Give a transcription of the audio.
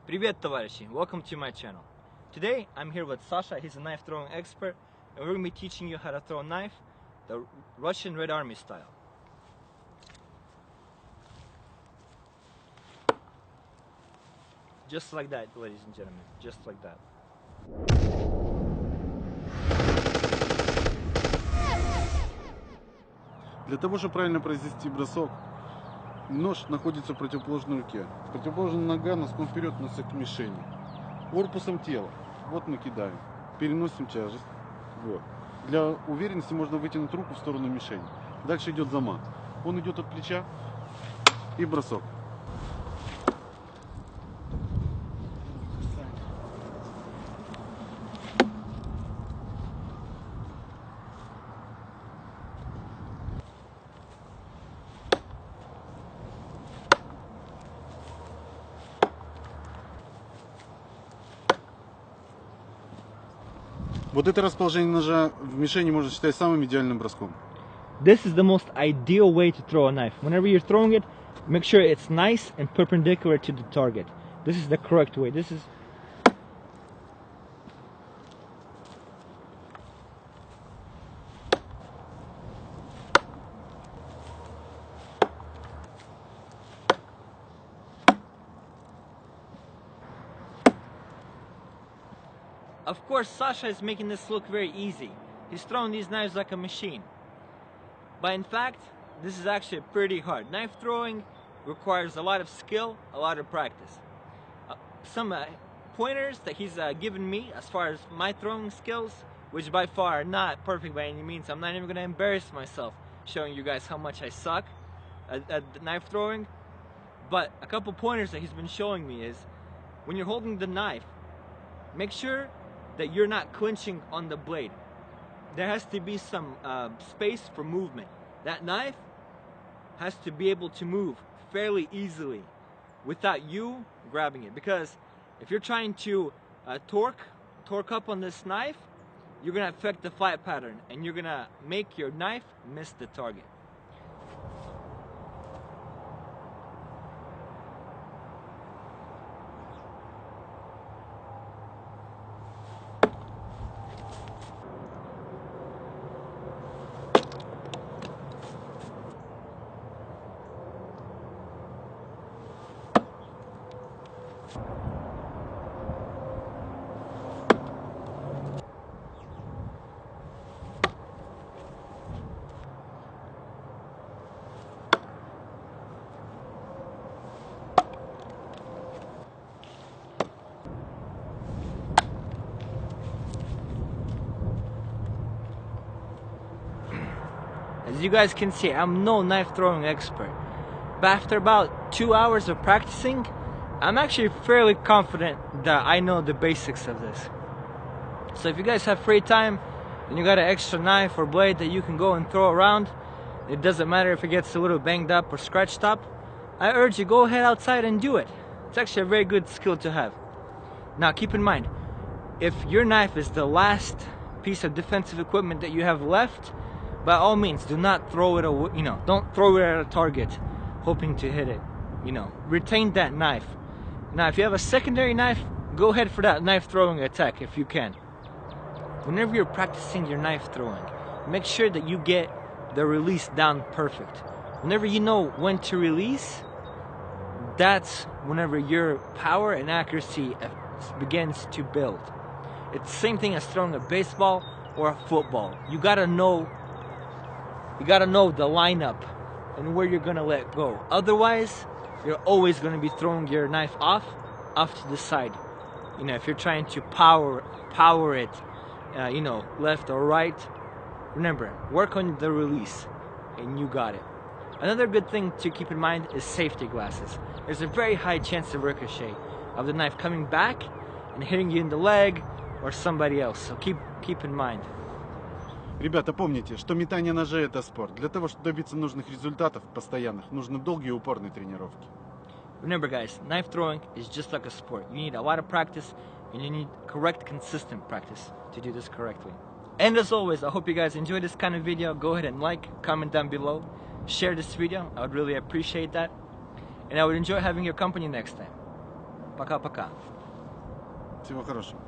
Привет, товарищи! Welcome to my channel. Today I'm here with Sasha. He's a knife throwing expert, and we're going to be teaching you how to throw a knife the Russian Red Army style. Just like that, ladies and gentlemen. Just like that. Для того, чтобы правильно произвести бросок, нож находится в противоположной руке. Противоположная нога носком вперед носит к мишени. Корпусом тела. Вот мы кидаем. Переносим тяжесть. Вот. Для уверенности можно вытянуть руку в сторону мишени. Дальше идет замах. Он идет от плеча и бросок. Вот это расположение ножа в мишени можно считать самым идеальным броском. This is the most ideal way to throw a knife. Whenever you're throwing it, make sure it's nice and perpendicular to the target. This is the correct way. This is Of course, Sasha is making this look very easy. He's throwing these knives like a machine. But in fact, this is actually pretty hard. Knife throwing requires a lot of skill, a lot of practice. Some pointers that he's given me as far as my throwing skills, which by far are not perfect by any means. I'm not even going to embarrass myself showing you guys how much I suck at knife throwing. But a couple pointers that he's been showing me is, when you're holding the knife, make sure that you're not clinching on the blade. There has to be some space for movement. That knife has to be able to move fairly easily without you grabbing it. Because if you're trying to torque up on this knife, you're gonna affect the flight pattern and you're gonna make your knife miss the target. As you guys can see, I'm no knife throwing expert, but after about 2 hours of practicing, I'm actually fairly confident that I know the basics of this. So if you guys have free time and you got an extra knife or blade that you can go and throw around, it doesn't matter if it gets a little banged up or scratched up, I urge you, go ahead outside and do it. It's actually a very good skill to have. Now keep in mind, if your knife is the last piece of defensive equipment that you have left, by all means, do not throw it away, don't throw it at a target hoping to hit it, retain that knife. Now, if you have a secondary knife, go ahead for that knife throwing attack if you can. Whenever you're practicing your knife throwing, make sure that you get the release down perfect. Whenever you know when to release, that's whenever your power and accuracy begins to build. It's the same thing as throwing a baseball or a football. You gotta know the lineup and where you're gonna let go. Otherwise, you're always gonna be throwing your knife off to the side. If you're trying to power it, left or right, remember, work on the release, and you got it. Another good thing to keep in mind is safety glasses. There's a very high chance of ricochet of the knife coming back and hitting you in the leg or somebody else. So keep in mind. Ребята, помните, что метание ножа — это спорт. Для того, чтобы добиться нужных результатов постоянных, нужны долгие и упорные тренировки. Remember guys, knife throwing is just like a sport. You need a lot of practice and you need correct, consistent practice to do this correctly. And as always, I hope you guys enjoyed this kind of video. Go ahead and like, comment down below, share this video. I would really appreciate that. And I would enjoy having your company next time. Пока-пока. Всего хорошего.